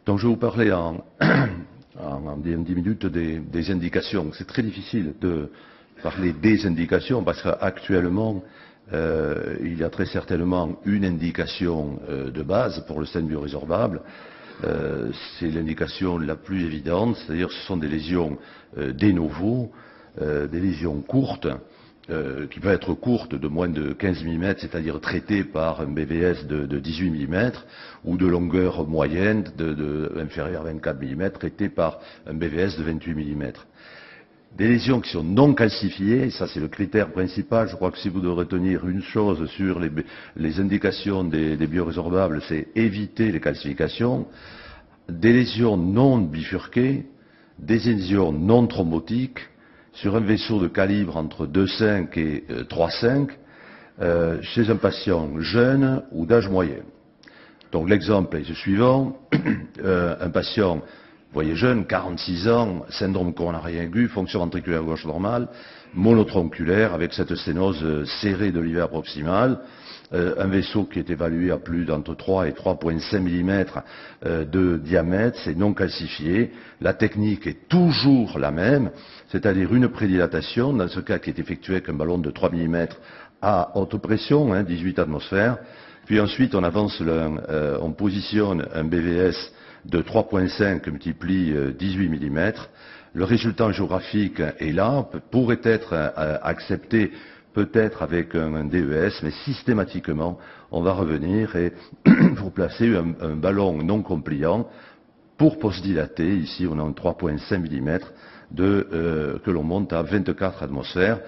Donc je vais vous parler en 10 minutes des indications. C'est très difficile de parler des indications parce qu'actuellement, il y a très certainement une indication de base pour le stent biorésorbable. C'est l'indication la plus évidente, c'est-à-dire ce sont des lésions de novo, des lésions courtes, qui peuvent être courtes de moins de 15 mm, c'est-à-dire traitées par un BVS de 18 mm, ou de longueur moyenne inférieure à 24 mm, traitées par un BVS de 28 mm. Des lésions qui sont non calcifiées, ça c'est le critère principal. Je crois que si vous devez retenir une chose sur les indications des biorésorbables, c'est éviter les calcifications. Des lésions non bifurquées, des lésions non thrombotiques, sur un vaisseau de calibre entre 2,5 et 3,5, chez un patient jeune ou d'âge moyen. Donc l'exemple est le suivant, un patient, vous voyez jeune, 46 ans, syndrome coronarien aigu, fonction ventriculaire gauche normale, monotronculaire avec cette sténose serrée de l'hiver proximal, un vaisseau qui est évalué à plus d'entre 3 et 3,5 mm de diamètre, c'est non calcifié. La technique est toujours la même, c'est-à-dire une prédilatation, dans ce cas qui est effectuée avec un ballon de 3 mm à haute pression, 18 atmosphères. Puis ensuite on avance, on positionne un BVS de 3,5 multiplie 18 mm. Le résultat géographique est là, pourrait être accepté peut-être avec un DES, mais systématiquement, on va revenir et pour placer un ballon non compliant pour post-dilater. Ici, on a un 3,5 mm que l'on monte à 24 atmosphères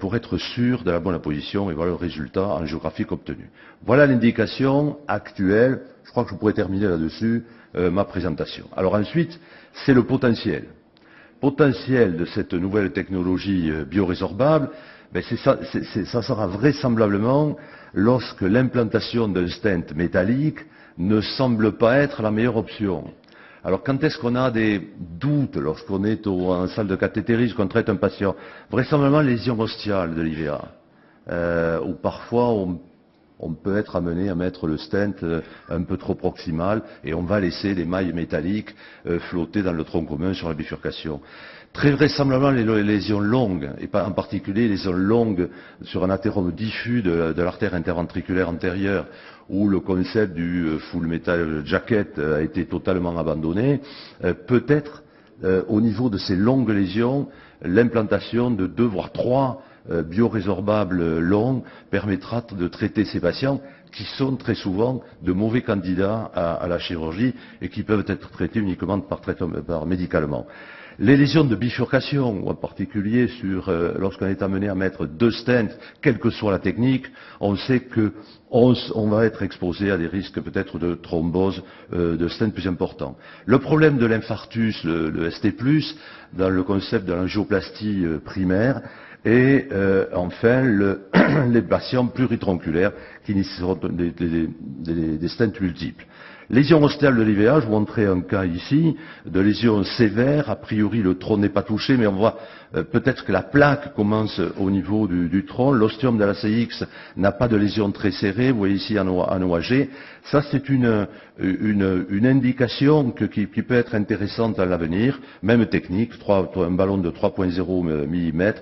pour être sûr de la bonne position et voilà le résultat en géographique obtenu. Voilà l'indication actuelle. Je crois que je pourrais terminer là-dessus ma présentation. Alors ensuite, c'est le potentiel. Potentiel de cette nouvelle technologie biorésorbable, ça sera vraisemblablement lorsque l'implantation d'un stent métallique ne semble pas être la meilleure option. Alors quand est-ce qu'on a des doutes lorsqu'on est en salle de cathétérisme, qu'on traite un patient? Vraisemblablement lésion ostiale de l'IVA, où parfois on peut être amené à mettre le stent un peu trop proximal et on va laisser les mailles métalliques flotter dans le tronc commun sur la bifurcation. Très vraisemblablement les lésions longues, et en particulier les lésions longues sur un athérome diffus de l'artère interventriculaire antérieure, où le concept du full metal jacket a été totalement abandonné, peut-être au niveau de ces longues lésions, l'implantation de 2 voire 3 biorésorbables longs permettra de traiter ces patients qui sont très souvent de mauvais candidats à la chirurgie et qui peuvent être traités uniquement par médicalement. Les lésions de bifurcation, en particulier lorsqu'on est amené à mettre 2 stents, quelle que soit la technique, on sait qu'on va être exposé à des risques peut-être de thrombose de stents plus importants. Le problème de l'infarctus, le ST+, dans le concept de l'angioplastie primaire, et enfin les patients pluritronculaires qui nécessiteront des stents multiples. Lésion ostiale de l'IVA, je vous montrais un cas ici de lésion sévère, a priori le tronc n'est pas touché, mais on voit peut-être que la plaque commence au niveau du tronc, l'ostium de la CX n'a pas de lésion très serrée, vous voyez ici en OAG, ça c'est une indication qui peut être intéressante à l'avenir, même technique, un ballon de 3,0 mm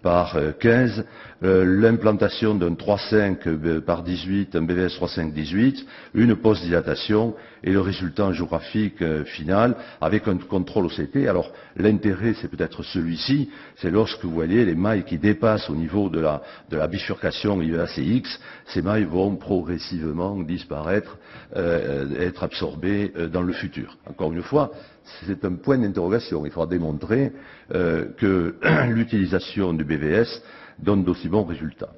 par 15, l'implantation d'un 3,5 par 18, un BVS 3,5-18, une post-dilatation et le résultat géographique final avec un contrôle OCT. Alors l'intérêt c'est peut-être celui-ci, c'est lorsque vous voyez les mailles qui dépassent au niveau de la bifurcation IVA-CX, ces mailles vont progressivement disparaître, être absorbées dans le futur. Encore une fois, c'est un point d'interrogation. Il faudra démontrer que l'utilisation du BVS donne d'aussi bons résultats.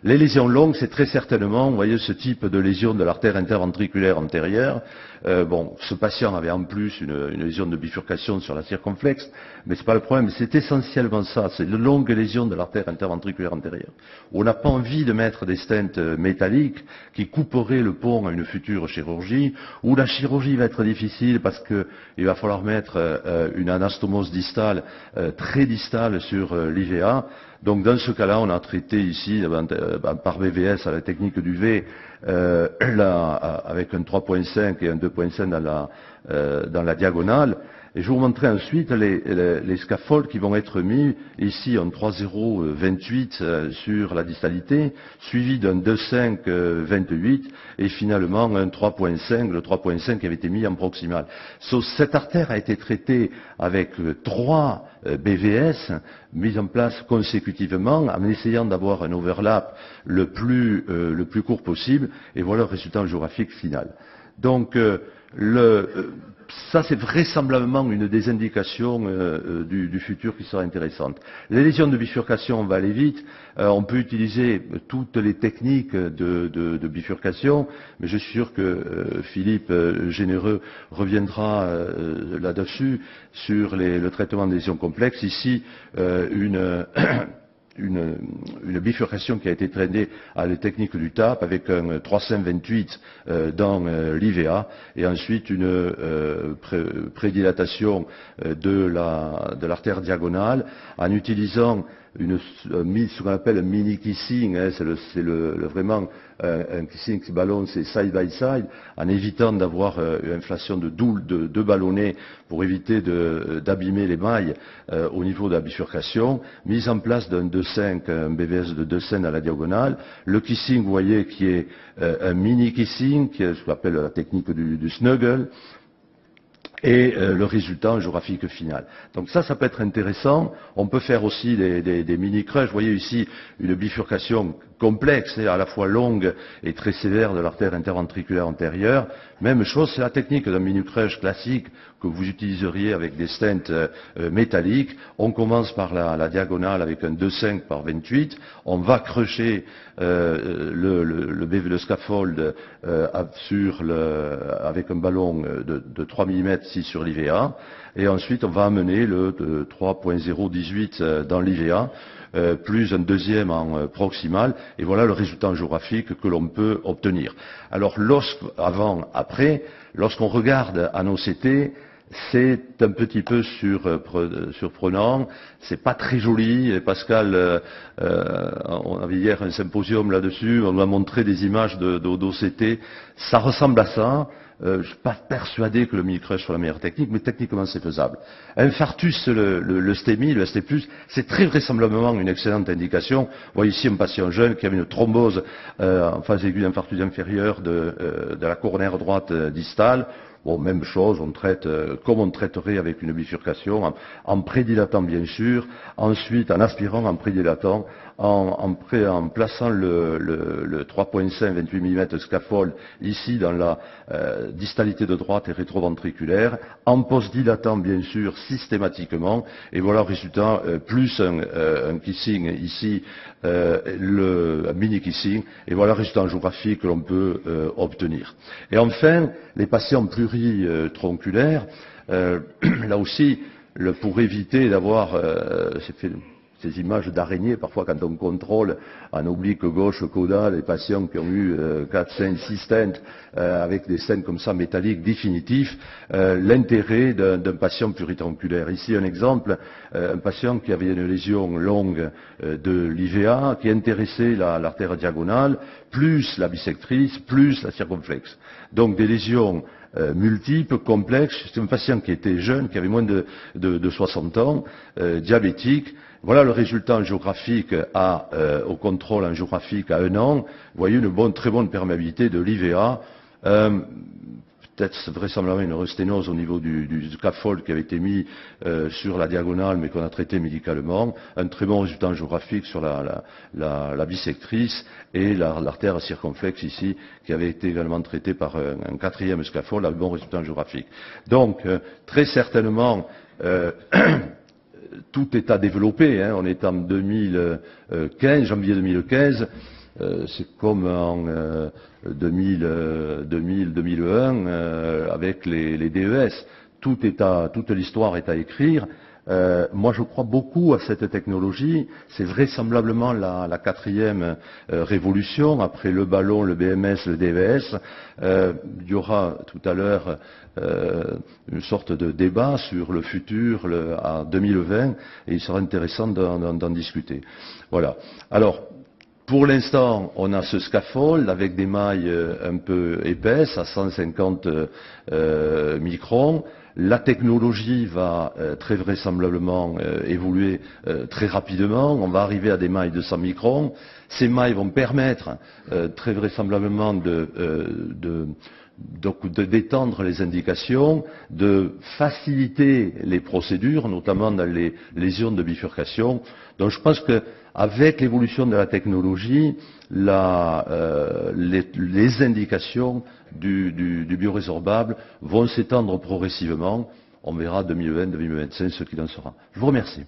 Les lésions longues, c'est très certainement, vous voyez, ce type de lésion de l'artère interventriculaire antérieure. Ce patient avait en plus une lésion de bifurcation sur la circonflexe, mais c'est pas le problème, c'est essentiellement ça, c'est une longue lésion de l'artère interventriculaire antérieure. On n'a pas envie de mettre des stents métalliques qui couperaient le pont à une future chirurgie, où la chirurgie va être difficile parce qu'il va falloir mettre une anastomose distale très distale sur l'IVA. Donc dans ce cas-là, on a traité ici par BVS à la technique du V, avec un 3.5 et un 2.5 dans la diagonale. Et je vous montrerai ensuite les scaffolds qui vont être mis ici en 3.0.28 sur la distalité, suivi d'un 2.5.28 et finalement un 3.5, le 3.5 qui avait été mis en proximal. Cette artère a été traitée avec 3 BVS mis en place consécutivement en essayant d'avoir un overlap le plus court possible et voilà le résultat géographique final. Donc ça, c'est vraisemblablement une des indications du futur qui sera intéressante. Les lésions de bifurcation, on va aller vite. On peut utiliser toutes les techniques de bifurcation, mais je suis sûr que Philippe Généreux reviendra là-dessus sur le traitement des lésions complexes. Ici, une bifurcation qui a été traînée à la technique du TAP avec un 3.5.28 dans l'IVA et ensuite une prédilatation de l'artère diagonale en utilisant ce qu'on appelle un mini kissing, hein, c'est vraiment un kissing qui ballonne, c'est side by side, en évitant d'avoir une inflation de deux ballonnets pour éviter d'abîmer les mailles au niveau de la bifurcation, mise en place d'un 2.5, un BVS de 2.5 à la diagonale, le kissing, vous voyez, qui est un mini kissing, qui est ce qu'on appelle la technique du snuggle, et le résultat géographique final. Donc ça peut être intéressant. On peut faire aussi des mini-crushs. Vous voyez ici une bifurcation complexe, à la fois longue et très sévère de l'artère interventriculaire antérieure. Même chose, c'est la technique d'un mini-crush classique que vous utiliseriez avec des stents métalliques. On commence par la diagonale avec un 2.5 par 28. On va crusher le scaffold avec un ballon de 3 mm sur l'IVA. Et ensuite, on va amener le 3.018 dans l'IVA. Plus un deuxième en proximal, et voilà le résultat géographique que l'on peut obtenir. Alors, après, lorsqu'on regarde en OCT, c'est un petit peu surprenant, c'est pas très joli, et Pascal, on avait hier un symposium là-dessus, on nous a montré des images d'OCT, ça ressemble à ça. Je ne suis pas persuadé que le mini-crush soit la meilleure technique, mais techniquement c'est faisable. Infarctus, le STEMI, le ST+, c'est très vraisemblablement une excellente indication. Vous voyez ici un patient jeune qui avait une thrombose en phase aiguë d'infarctus inférieur de la coronaire droite distale. Bon, même chose, on traite comme on traiterait avec une bifurcation, en prédilatant bien sûr, ensuite en aspirant, en prédilatant, en plaçant le 3.5 28 mm scaffold ici dans la distalité de droite et rétroventriculaire, en post-dilatant bien sûr systématiquement, et voilà le résultat, plus un kissing ici, un mini kissing, et voilà le résultat géographique que l'on peut obtenir. Et enfin, les patients pluritronculaires, là aussi, pour éviter d'avoir ces images d'araignées, parfois quand on contrôle en oblique gauche caudale les patients qui ont eu 4, 5, 6 stents avec des stents comme ça métalliques définitifs, l'intérêt d'un patient pluritronculaire. Ici un exemple, un patient qui avait une lésion longue de l'IVA, qui intéressait l'artère diagonale, plus la bissectrice, plus la circonflexe. Donc des lésions multiples, complexes. C'est un patient qui était jeune, qui avait moins de 60 ans, diabétique. Voilà le résultat géographique au contrôle en géographique à 1 an. Vous voyez une très bonne perméabilité de l'IVA. Peut-être vraisemblablement une eurosténose au niveau du scaffold qui avait été mis sur la diagonale mais qu'on a traité médicalement. Un très bon résultat géographique sur la bissectrice et l'artère circonflexe ici qui avait été également traitée par un 4e scaffold avec bon résultat géographique. Donc très certainement tout est à développer, hein. On est en 2015, janvier 2015, c'est comme en 2001 avec les DES. Toute l'histoire est à écrire. Moi, je crois beaucoup à cette technologie. C'est vraisemblablement la 4e révolution après le ballon, le BMS, le DVS. Il y aura tout à l'heure une sorte de débat sur le futur en 2020 et il sera intéressant d'en discuter. Voilà. Alors, Pour l'instant, on a ce scaffold avec des mailles un peu épaisses, à 150 microns. La technologie va très vraisemblablement évoluer très rapidement. On va arriver à des mailles de 100 microns. Ces mailles vont permettre très vraisemblablement d'étendre les indications, de faciliter les procédures, notamment dans les lésions de bifurcation. Donc je pense qu'avec l'évolution de la technologie, les indications du biorésorbable vont s'étendre progressivement. On verra 2020, 2025 ce qu'il en sera. Je vous remercie.